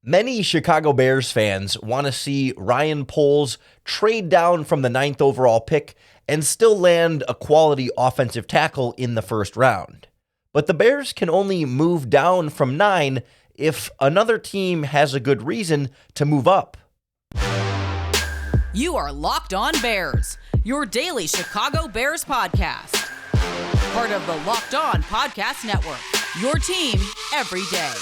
Many Chicago Bears fans want to see Ryan Poles trade down from the 9th overall pick and still land a quality offensive tackle in the first round. But the Bears can only move down from 9 if another team has a good reason to move up. You are Locked On Bears, your daily Chicago Bears podcast. Part of the Locked On Podcast Network, your team every day.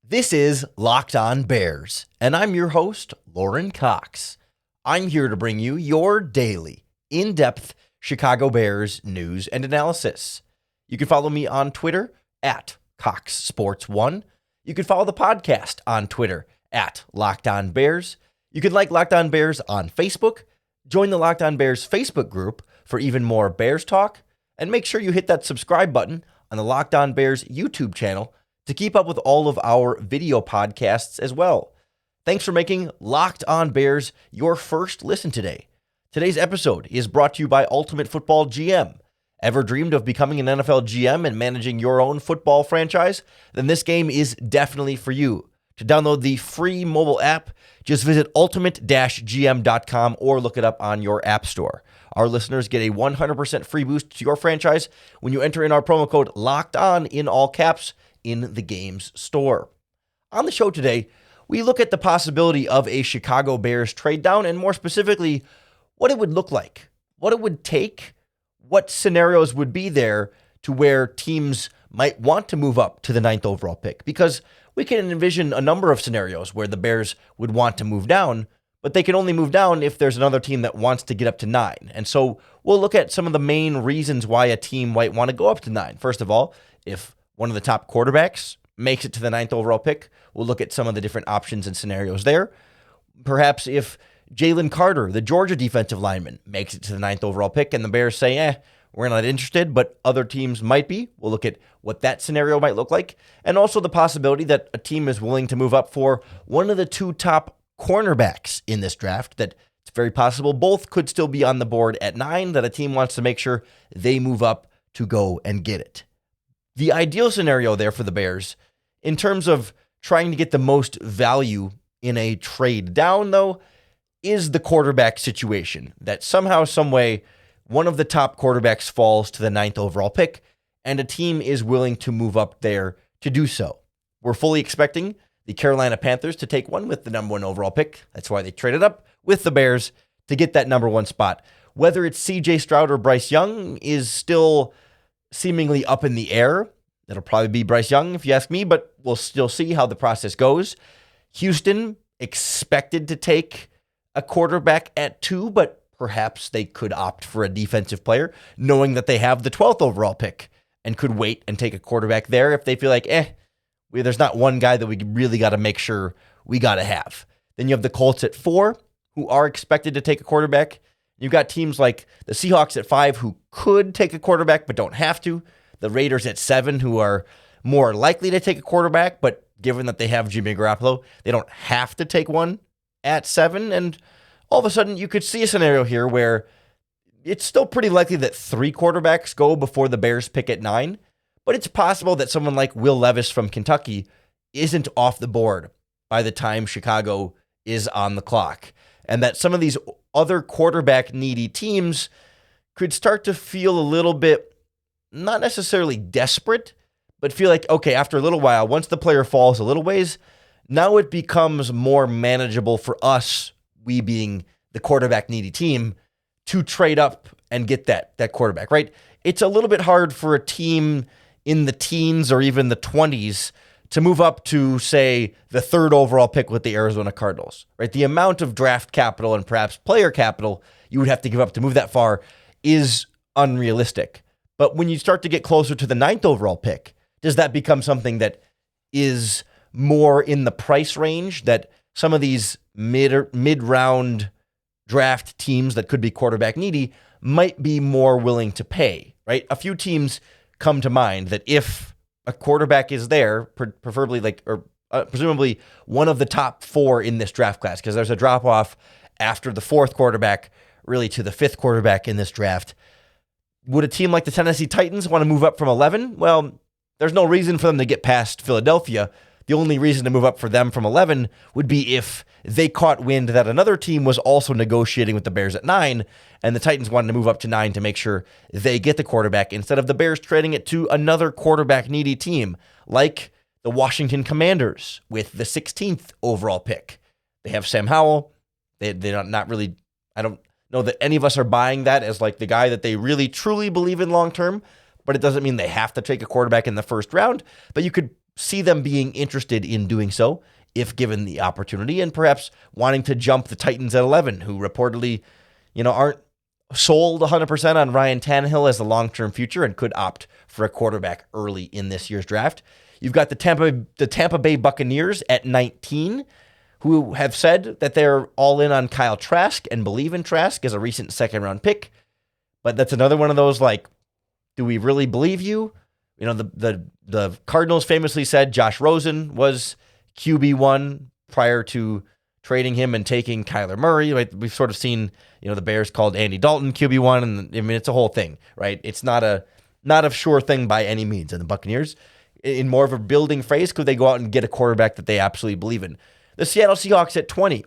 This is Locked On Bears, and I'm your host, Lorin Cox. I'm here to bring you your daily, in-depth Chicago Bears news and analysis. You can follow me on Twitter at CoxSports1. You can follow the podcast on Twitter at Locked On Bears. You can like Locked On Bears on Facebook, join the Locked On Bears Facebook group for even more Bears talk, and make sure you hit that subscribe button on the Locked On Bears YouTube channel to keep up with all of our video podcasts as well. Thanks for making Locked On Bears your first listen today. Today's episode is brought to you by Ultimate Football GM. Ever dreamed of becoming an NFL GM and managing your own football franchise? Then this game is definitely for you. To download the free mobile app, just visit ultimate-gm.com or look it up on your app store. Our listeners get a 100% free boost to your franchise when you enter in our promo code LOCKEDON in all caps in the game's store. On the show today, we look at the possibility of a Chicago Bears trade down and more specifically, what it would look like, what it would take, what scenarios would be there to where teams might want to move up to the 9th overall pick. Because we can envision a number of scenarios where the Bears would want to move down, but they can only move down if there's another team that wants to get up to 9. And so we'll look at some of the main reasons why a team might want to go up to 9. First of all, if one of the top quarterbacks makes it to the 9th overall pick, we'll look at some of the different options and scenarios there. Perhaps if Jalen Carter, the Georgia defensive lineman, makes it to the 9th overall pick and the Bears say, we're not interested, but other teams might be. We'll look at what that scenario might look like. And also the possibility that a team is willing to move up for one of the two top cornerbacks in this draft, that it's very possible both could still be on the board at 9, that a team wants to make sure they move up to go and get it. The ideal scenario there for the Bears, in terms of trying to get the most value in a trade down, though, is the quarterback situation. That somehow, some way, one of the top quarterbacks falls to the 9th overall pick, and a team is willing to move up there to do so. We're fully expecting the Carolina Panthers to take one with the number 1 overall pick. That's why they traded up with the Bears to get that number 1 spot. Whether it's C.J. Stroud or Bryce Young is still seemingly up in the air. It'll probably be Bryce Young if you ask me, but we'll still see how the process goes. Houston expected to take a quarterback at 2, but perhaps they could opt for a defensive player, knowing that they have the 12th overall pick and could wait and take a quarterback there if they feel like, there's not one guy that we really got to make sure we got to have. Then you have the Colts at 4, who are expected to take a quarterback. You've got teams like the Seahawks at 5 who could take a quarterback but don't have to. The Raiders at 7 who are more likely to take a quarterback, but given that they have Jimmy Garoppolo, they don't have to take one at 7. And all of a sudden you could see a scenario here where it's still pretty likely that 3 quarterbacks go before the Bears pick at 9, but it's possible that someone like Will Levis from Kentucky isn't off the board by the time Chicago is on the clock. And that some of these other quarterback-needy teams could start to feel a little bit, not necessarily desperate, but feel like, okay, after a little while, once the player falls a little ways, now it becomes more manageable for us, we being the quarterback-needy team, to trade up and get that quarterback, right? It's a little bit hard for a team in the teens or even the 20s to move up to, say, the 3rd overall pick with the Arizona Cardinals, right? The amount of draft capital and perhaps player capital you would have to give up to move that far is unrealistic. But when you start to get closer to the 9th overall pick, does that become something that is more in the price range that some of these mid-round draft teams that could be quarterback needy might be more willing to pay, right? A few teams come to mind that if a quarterback is there, preferably or presumably one of the top 4 in this draft class, because there's a drop-off after the 4th quarterback, really to the 5th quarterback in this draft. Would a team like the Tennessee Titans want to move up from 11? Well, there's no reason for them to get past Philadelphia. The only reason to move up for them from 11 would be if they caught wind that another team was also negotiating with the Bears at 9, and the Titans wanted to move up to 9 to make sure they get the quarterback instead of the Bears trading it to another quarterback-needy team, like the Washington Commanders with the 16th overall pick. They have Sam Howell. They're not really, I don't know that any of us are buying that as like the guy that they really, truly believe in long-term, but it doesn't mean they have to take a quarterback in the first round, but you could see them being interested in doing so if given the opportunity, and perhaps wanting to jump the Titans at 11, who reportedly, aren't sold 100% on Ryan Tannehill as the long-term future and could opt for a quarterback early in this year's draft. You've got the Tampa Bay Buccaneers at 19, who have said that they're all in on Kyle Trask and believe in Trask as a recent second-round pick. But that's another one of those, like, do we really believe you? The Cardinals famously said Josh Rosen was QB1 prior to trading him and taking Kyler Murray. Like, we've sort of seen, the Bears called Andy Dalton QB1, and I mean, it's a whole thing, right? It's not a sure thing by any means. And the Buccaneers, in more of a building phase, could they go out and get a quarterback that they absolutely believe in? The Seattle Seahawks at 20.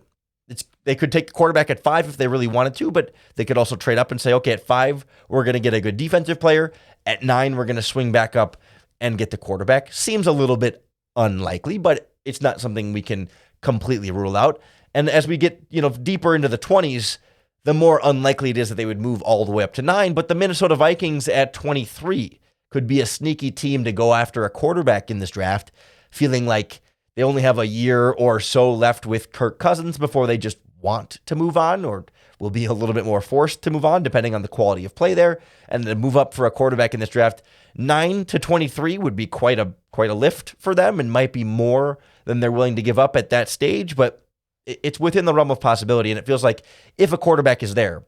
They could take the quarterback at 5 if they really wanted to, but they could also trade up and say, okay, at 5, we're going to get a good defensive player. At 9, we're going to swing back up and get the quarterback. Seems a little bit unlikely, but it's not something we can completely rule out. And as we get, deeper into the 20s, the more unlikely it is that they would move all the way up to 9. But the Minnesota Vikings at 23 could be a sneaky team to go after a quarterback in this draft, feeling like they only have a year or so left with Kirk Cousins before they just want to move on, or will be a little bit more forced to move on depending on the quality of play there. And to move up for a quarterback in this draft, 9 to 23 would be quite a lift for them, and might be more than they're willing to give up at that stage, but it's within the realm of possibility. And it feels like if a quarterback is there,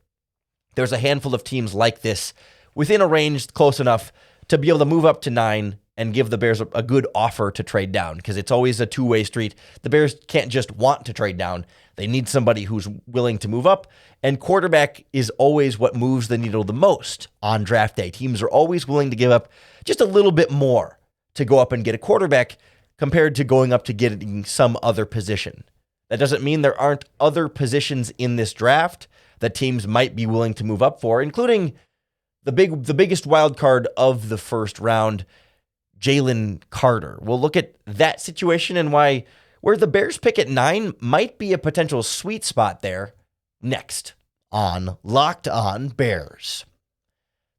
there's a handful of teams like this within a range close enough to be able to move up to 9 and give the Bears a good offer to trade down, because it's always a two-way street. The Bears can't just want to trade down. They need somebody who's willing to move up, and quarterback is always what moves the needle the most on draft day. Teams are always willing to give up just a little bit more to go up and get a quarterback compared to going up to getting some other position. That doesn't mean there aren't other positions in this draft that teams might be willing to move up for, including the biggest wild card of the first round, Jalen Carter. We'll look at that situation and why where the Bears pick at 9 might be a potential sweet spot there next on Locked On Bears.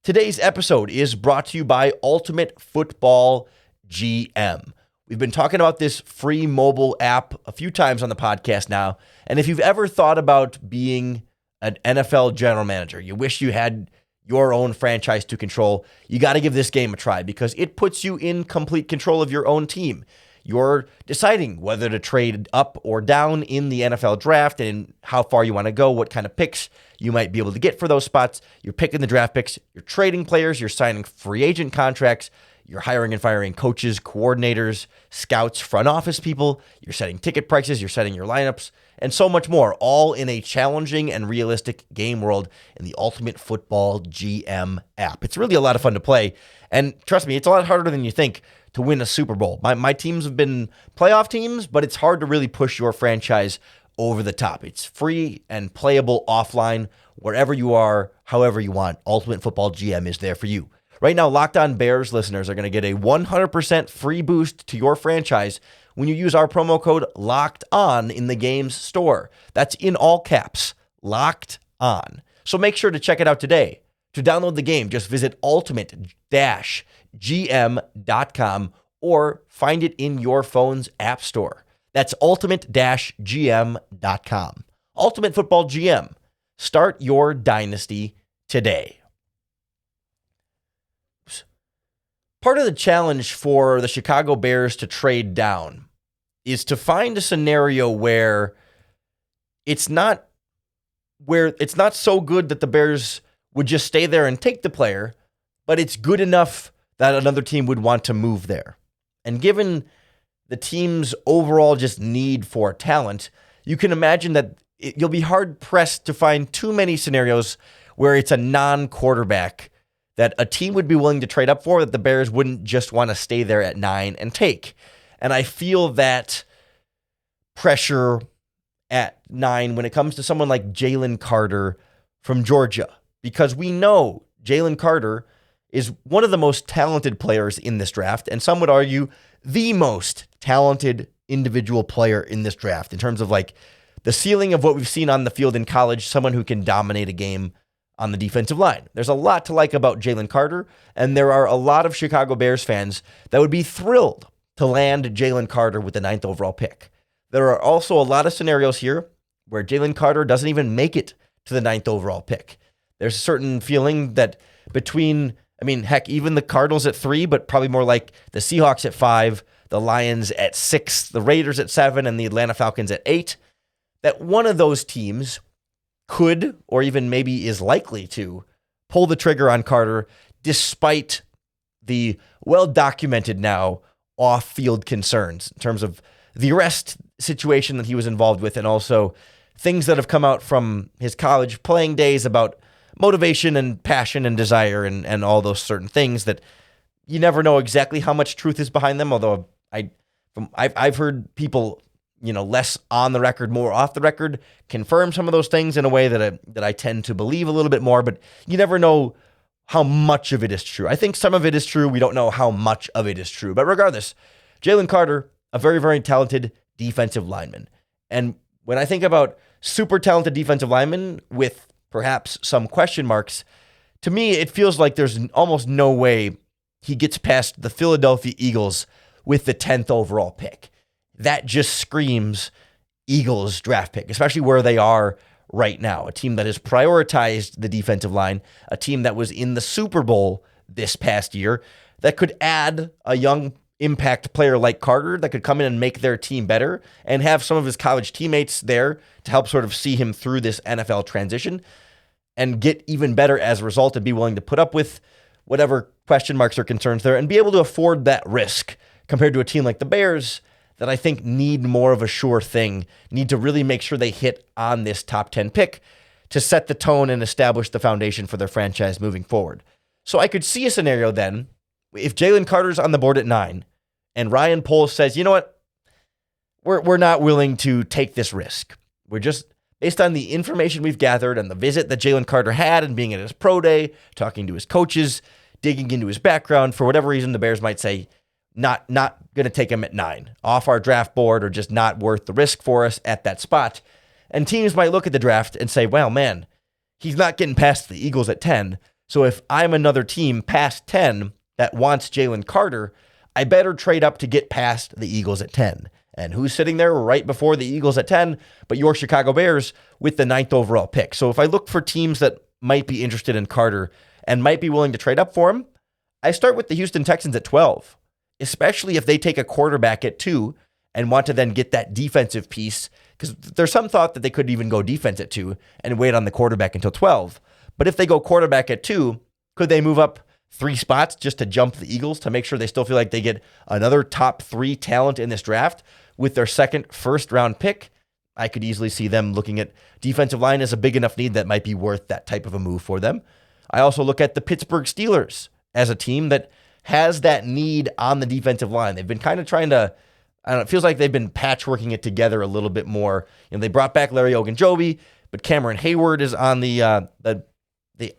Today's episode is brought to you by Ultimate Football GM. We've been talking about this free mobile app a few times on the podcast now, and if you've ever thought about being an NFL general manager, you wish you had your own franchise to control, you got to give this game a try, because it puts you in complete control of your own team. You're deciding whether to trade up or down in the NFL draft and how far you want to go, what kind of picks you might be able to get for those spots. You're picking the draft picks, you're trading players, you're signing free agent contracts, you're hiring and firing coaches, coordinators, scouts, front office people, you're setting ticket prices, you're setting your lineups, and so much more, all in a challenging and realistic game world in the Ultimate Football GM app. It's really a lot of fun to play, and trust me, it's a lot harder than you think to win a Super Bowl. My teams have been playoff teams, but it's hard to really push your franchise over the top. It's free and playable offline, wherever you are, however you want. Ultimate Football GM is there for you. Right now, Locked On Bears listeners are going to get a 100% free boost to your franchise when you use our promo code Locked On in the game's store. That's in all caps, Locked On. So make sure to check it out today. To download the game, just visit ultimate-gm.com or find it in your phone's app store. That's ultimate-gm.com. Ultimate Football GM. Start your dynasty today. Part of the challenge for the Chicago Bears to trade down is to find a scenario where it's not so good that the Bears would just stay there and take the player, but it's good enough that another team would want to move there. And given the team's overall just need for talent, you can imagine that you'll be hard-pressed to find too many scenarios where it's a non-quarterback that a team would be willing to trade up for, that the Bears wouldn't just want to stay there at 9 and take. And I feel that pressure at 9 when it comes to someone like Jalen Carter from Georgia, because we know Jalen Carter is one of the most talented players in this draft, and some would argue the most talented individual player in this draft in terms of like the ceiling of what we've seen on the field in college, someone who can dominate a game on the defensive line. There's a lot to like about Jalen Carter, and there are a lot of Chicago Bears fans that would be thrilled to land Jalen Carter with the 9th overall pick. There are also a lot of scenarios here where Jalen Carter doesn't even make it to the 9th overall pick. There's a certain feeling that between, even the Cardinals at 3, but probably more like the Seahawks at 5, the Lions at 6, the Raiders at 7, and the Atlanta Falcons at 8, that one of those teams could, or even maybe is likely to, pull the trigger on Carter despite the well-documented now off-field concerns in terms of the arrest situation that he was involved with, and also things that have come out from his college playing days about motivation and passion and desire and all those certain things that you never know exactly how much truth is behind them, although I've heard people, less on the record, more off the record, confirm some of those things in a way that I tend to believe a little bit more, but you never know how much of it is true. I think some of it is true. We don't know how much of it is true. But regardless, Jalen Carter, a very, very talented defensive lineman. And when I think about super talented defensive linemen with perhaps some question marks, to me, it feels like there's almost no way he gets past the Philadelphia Eagles with the 10th overall pick. That just screams Eagles draft pick, especially where they are right now. A team that has prioritized the defensive line, a team that was in the Super Bowl this past year, that could add a young impact player like Carter that could come in and make their team better and have some of his college teammates there to help sort of see him through this NFL transition and get even better as a result and be willing to put up with whatever question marks or concerns there and be able to afford that risk compared to a team like the Bears that I think need more of a sure thing, need to really make sure they hit on this top 10 pick to set the tone and establish the foundation for their franchise moving forward. So I could see a scenario then, if Jalen Carter's on the board at 9 and Ryan Poles says, you know what, we're not willing to take this risk. We're just, based on the information we've gathered and the visit that Jalen Carter had and being at his pro day, talking to his coaches, digging into his background, for whatever reason, the Bears might say, not going to take him at 9, off our draft board, or just not worth the risk for us at that spot. And teams might look at the draft and say, well, man, he's not getting past the Eagles at 10. So if I'm another team past 10 that wants Jalen Carter, I better trade up to get past the Eagles at 10. And who's sitting there right before the Eagles at 10, but your Chicago Bears with the 9th overall pick. So if I look for teams that might be interested in Carter and might be willing to trade up for him, I start with the Houston Texans at 12. Especially if they take a quarterback at 2 and want to then get that defensive piece, because there's some thought that they could even go defense at 2 and wait on the quarterback until 12. But if they go quarterback at 2, could they move up 3 spots just to jump the Eagles to make sure they still feel like they get another top 3 talent in this draft with their second first-round pick? I could easily see them looking at defensive line as a big enough need that might be worth that type of a move for them. I also look at the Pittsburgh Steelers as a team that has that need on the defensive line. They've been kind of trying to, it feels like they've been patchworking it together a little bit more. They brought back Larry Ogunjobi, but Cameron Hayward is on the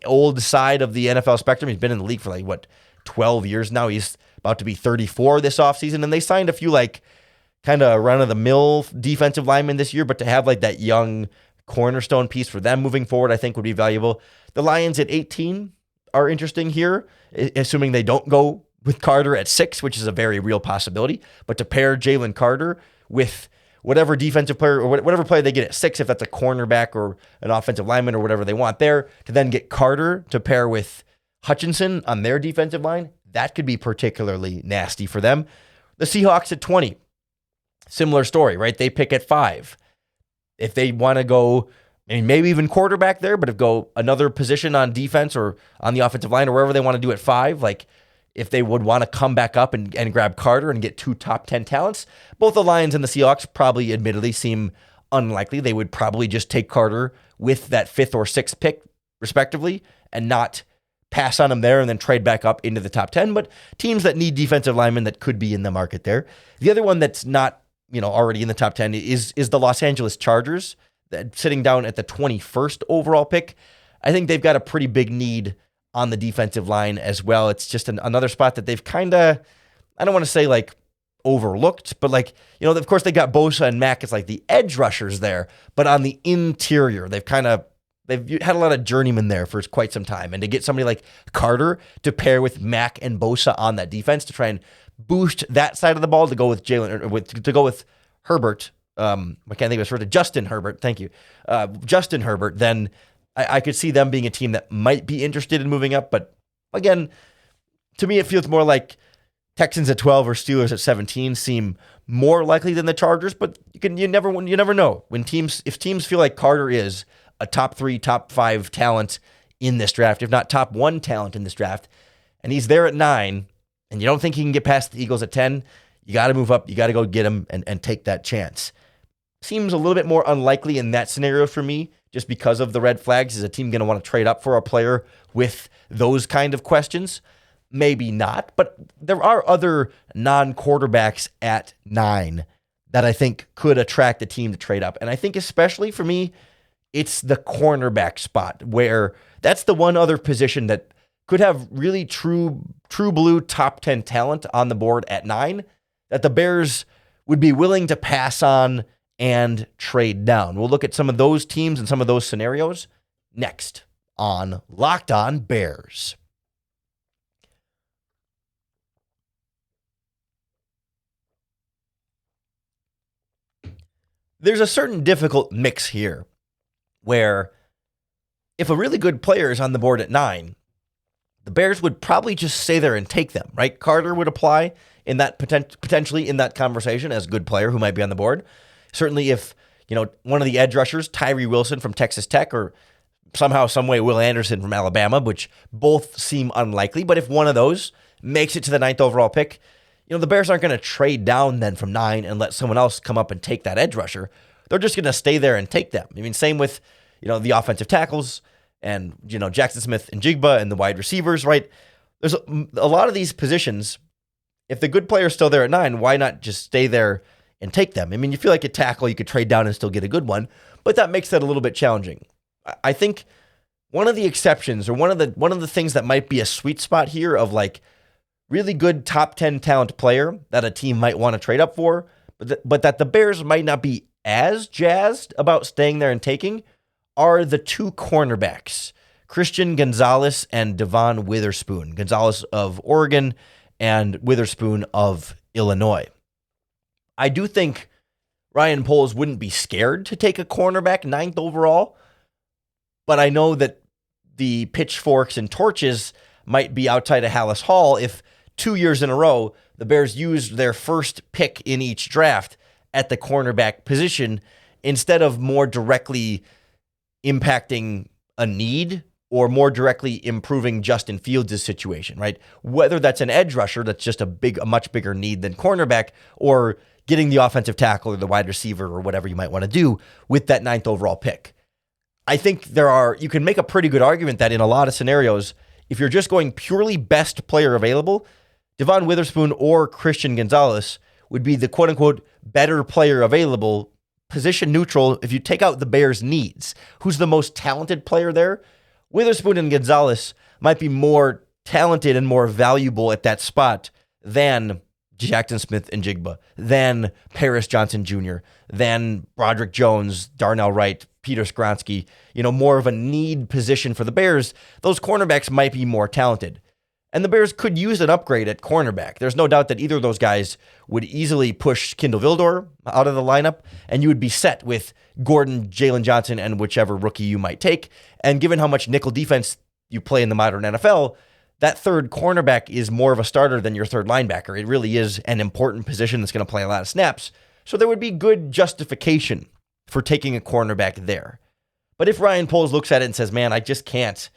old side of the NFL spectrum. He's been in the league for 12 years now. He's about to be 34 this offseason, and they signed a few kind of run-of-the-mill defensive linemen this year, but to have that young cornerstone piece for them moving forward, I think would be valuable. The Lions at 18 are interesting here, assuming they don't go with Carter at 6, which is a very real possibility. But to pair Jalen Carter with whatever defensive player or whatever player they get at 6, if that's a cornerback or an offensive lineman or whatever they want there, to then get Carter to pair with Hutchinson on their defensive line, that could be particularly nasty for them. The Seahawks at 20, similar story, right? They pick at 5. If they want to go, maybe even quarterback there, but if go another position on defense or on the offensive line or wherever they want to do at 5, if they would want to come back up and grab Carter and get 2 top 10 talents. Both the Lions and the Seahawks probably admittedly seem unlikely. They would probably just take Carter with that 5th or 6th pick, respectively, and not pass on him there and then trade back up into the top 10. But teams that need defensive linemen that could be in the market there. The other one that's not, already in the top 10 is the Los Angeles Chargers, that sitting down at the 21st overall pick. I think they've got a pretty big need on the defensive line as well. It's just another spot that they've kind of, I don't want to say like overlooked, but like, of course they got Bosa and Mack as like the edge rushers there, but on the interior, they've had a lot of journeymen there for quite some time. And to get somebody like Carter to pair with Mack and Bosa on that defense to try and boost that side of the ball, to go with to go with Herbert, I can't think of his first, Justin Herbert, thank you. Justin Herbert, then I could see them being a team that might be interested in moving up. But again, to me, it feels more like Texans at 12 or Steelers at 17 seem more likely than the Chargers. But you never know if teams feel like Carter is a top 3, top 5 talent in this draft, if not top 1 talent in this draft, and he's there at 9, and you don't think he can get past the Eagles at 10, you got to move up. You got to go get him and take that chance. Seems a little bit more unlikely in that scenario for me, just because of the red flags. Is a team going to want to trade up for a player with those kind of questions? Maybe not, but there are other non-quarterbacks at 9 that I think could attract a team to trade up. And I think especially for me, it's the cornerback spot, where that's the one other position that could have really true blue top 10 talent on the board at 9 that the Bears would be willing to pass on and trade down. We'll look at some of those teams and some of those scenarios next on Locked On Bears. There's a certain difficult mix here where if a really good player is on the board at 9, the Bears would probably just stay there and take them, right? Carter would apply in that potentially in that conversation as a good player who might be on the board. Certainly if, one of the edge rushers, Tyree Wilson from Texas Tech, or somehow, some way Will Anderson from Alabama, which both seem unlikely, but if one of those makes it to the 9th overall pick, the Bears aren't going to trade down then from 9 and let someone else come up and take that edge rusher. They're just going to stay there and take them. I mean, same with, the offensive tackles and, Jackson Smith and Jigba and the wide receivers, right? There's a lot of these positions. If the good player is still there at 9, why not just stay there and take them? I mean, you feel like a tackle, you could trade down and still get a good one, but that makes that a little bit challenging. I think one of the exceptions, or one of the things that might be a sweet spot here of like really good top 10 talent player that a team might want to trade up for, but that the Bears might not be as jazzed about staying there and taking, are the 2 cornerbacks, Christian Gonzalez and Devon Witherspoon. Gonzalez of Oregon and Witherspoon of Illinois. I do think Ryan Poles wouldn't be scared to take a cornerback 9th overall, but I know that the pitchforks and torches might be outside of Hallis Hall if 2 years in a row the Bears used their first pick in each draft at the cornerback position instead of more directly impacting a need or more directly improving Justin Fields' situation, right? Whether that's an edge rusher that's just a much bigger need than cornerback, or getting the offensive tackle or the wide receiver or whatever you might want to do with that 9th overall pick. I think you can make a pretty good argument that in a lot of scenarios, if you're just going purely best player available, Devon Witherspoon or Christian Gonzalez would be the quote-unquote better player available, position neutral. If you take out the Bears' needs, who's the most talented player there? Witherspoon and Gonzalez might be more talented and more valuable at that spot than Jackson Smith and Jigba, than Paris Johnson Jr., than Broderick Jones, Darnell Wright, Peter Skronsky. More of a need position for the Bears. Those cornerbacks might be more talented. And the Bears could use an upgrade at cornerback. There's no doubt that either of those guys would easily push Kindle Vildor out of the lineup, and you would be set with Gordon, Jalen Johnson, and whichever rookie you might take. And given how much nickel defense you play in the modern NFL, that third cornerback is more of a starter than your third linebacker. It really is an important position that's going to play a lot of snaps. So there would be good justification for taking a cornerback there. But if Ryan Poles looks at it and says, man, I just can't,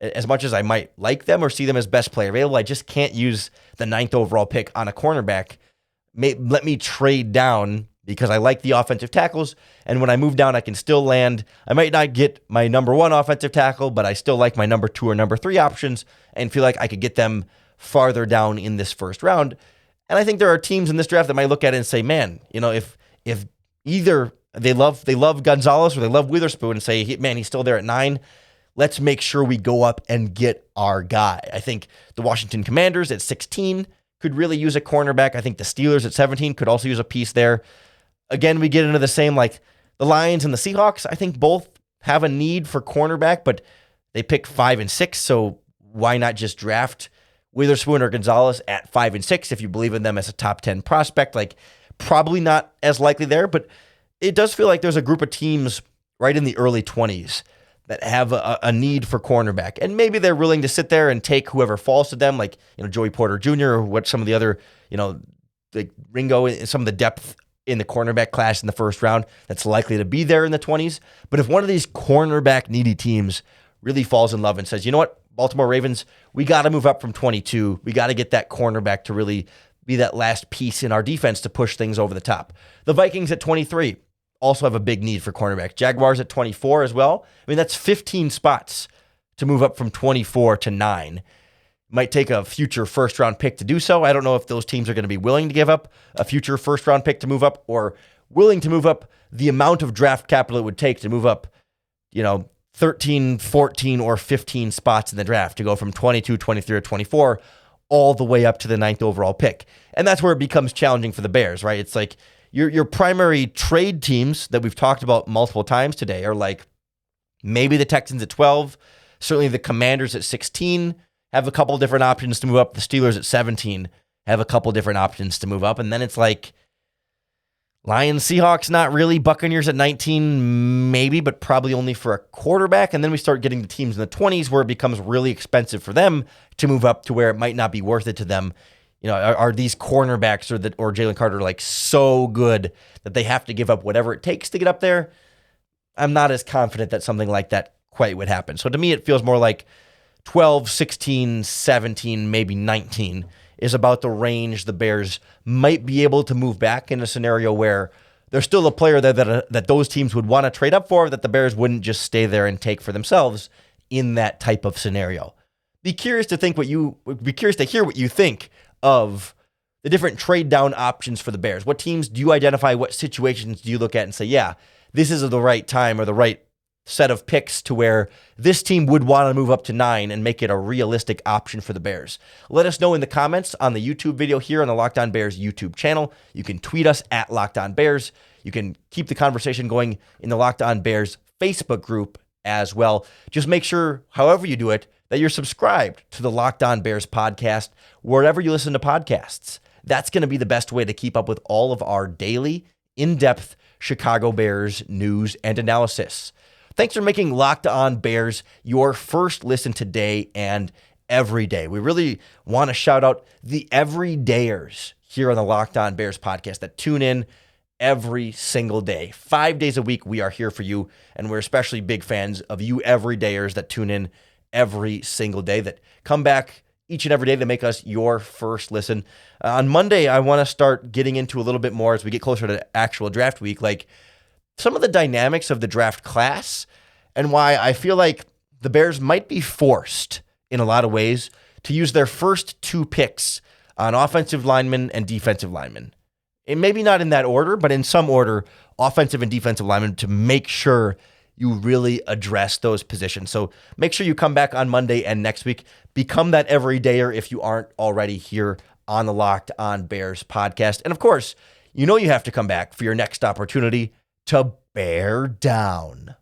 as much as I might like them or see them as best player available, I just can't use the 9th overall pick on a cornerback. Let me trade down because I like the offensive tackles. And when I move down, I can still land. I might not get my number 1 offensive tackle, but I still like my number 2 or number 3 options and feel like I could get them farther down in this first round. And I think there are teams in this draft that might look at it and say, man, if either they love Gonzalez or they love Witherspoon and say, man, he's still there at 9. Let's make sure we go up and get our guy. I think the Washington Commanders at 16 could really use a cornerback. I think the Steelers at 17 could also use a piece there. Again, we get into the same, like the Lions and the Seahawks. I think both have a need for cornerback, but they pick 5 and 6. So why not just draft Witherspoon or Gonzalez at 5 and 6 if you believe in them as a top 10 prospect? Like, probably not as likely there, but it does feel like there's a group of teams right in the early 20s that have a need for cornerback. And maybe they're willing to sit there and take whoever falls to them, like, Joey Porter Jr. or what some of the other, like Ringo and some of the depth in the cornerback class in the first round that's likely to be there in the 20s. But if one of these cornerback needy teams really falls in love and says, you know what, Baltimore Ravens, we got to move up from 22. We got to get that cornerback to really be that last piece in our defense to push things over the top. The Vikings at 23 also have a big need for cornerback. Jaguars at 24 as well. I mean, that's 15 spots to move up from 24 to 9. Might take a future first-round pick to do so. I don't know if those teams are going to be willing to give up a future first-round pick to move up or willing to move up the amount of draft capital it would take to move up, 13, 14, or 15 spots in the draft to go from 22, 23, or 24 all the way up to the 9th overall pick. And that's where it becomes challenging for the Bears, right? It's like your primary trade teams that we've talked about multiple times today are like maybe the Texans at 12, certainly the Commanders at 16 have a couple different options to move up. The Steelers at 17 have a couple different options to move up. And then it's like Lions, Seahawks, not really. Buccaneers at 19, maybe, but probably only for a quarterback. And then we start getting the teams in the 20s where it becomes really expensive for them to move up to where it might not be worth it to them. Are these cornerbacks or Jalen Carter like so good that they have to give up whatever it takes to get up there? I'm not as confident that something like that quite would happen. So to me, it feels more like 12, 16, 17, maybe 19 is about the range the Bears might be able to move back in a scenario where there's still a player there that those teams would want to trade up for, that the Bears wouldn't just stay there and take for themselves in that type of scenario. Be curious to hear what you think of the different trade down options for the Bears. What teams do you identify? What situations do you look at and say, yeah, this is the right time or the right set of picks to where this team would want to move up to 9 and make it a realistic option for the Bears? Let us know in the comments on the YouTube video here on the Locked On Bears YouTube channel. You can tweet us at Locked On Bears. You can keep the conversation going in the Locked On Bears Facebook group as well. Just make sure, however you do it, that you're subscribed to the Locked On Bears podcast wherever you listen to podcasts. That's going to be the best way to keep up with all of our daily, in-depth Chicago Bears news and analysis. Thanks for making Locked On Bears your first listen today and every day. We really want to shout out the everydayers here on the Locked On Bears podcast that tune in every single day. 5 days a week, we are here for you, and we're especially big fans of you everydayers that tune in every single day, that come back each and every day to make us your first listen. On Monday, I want to start getting into a little bit more as we get closer to actual draft week, like some of the dynamics of the draft class and why I feel like the Bears might be forced in a lot of ways to use their first 2 picks on offensive linemen and defensive linemen. And maybe not in that order, but in some order, offensive and defensive linemen, to make sure you really address those positions. So make sure you come back on Monday and next week. Become that everydayer if you aren't already here on the Locked On Bears podcast. And of course, you have to come back for your next opportunity to bear down.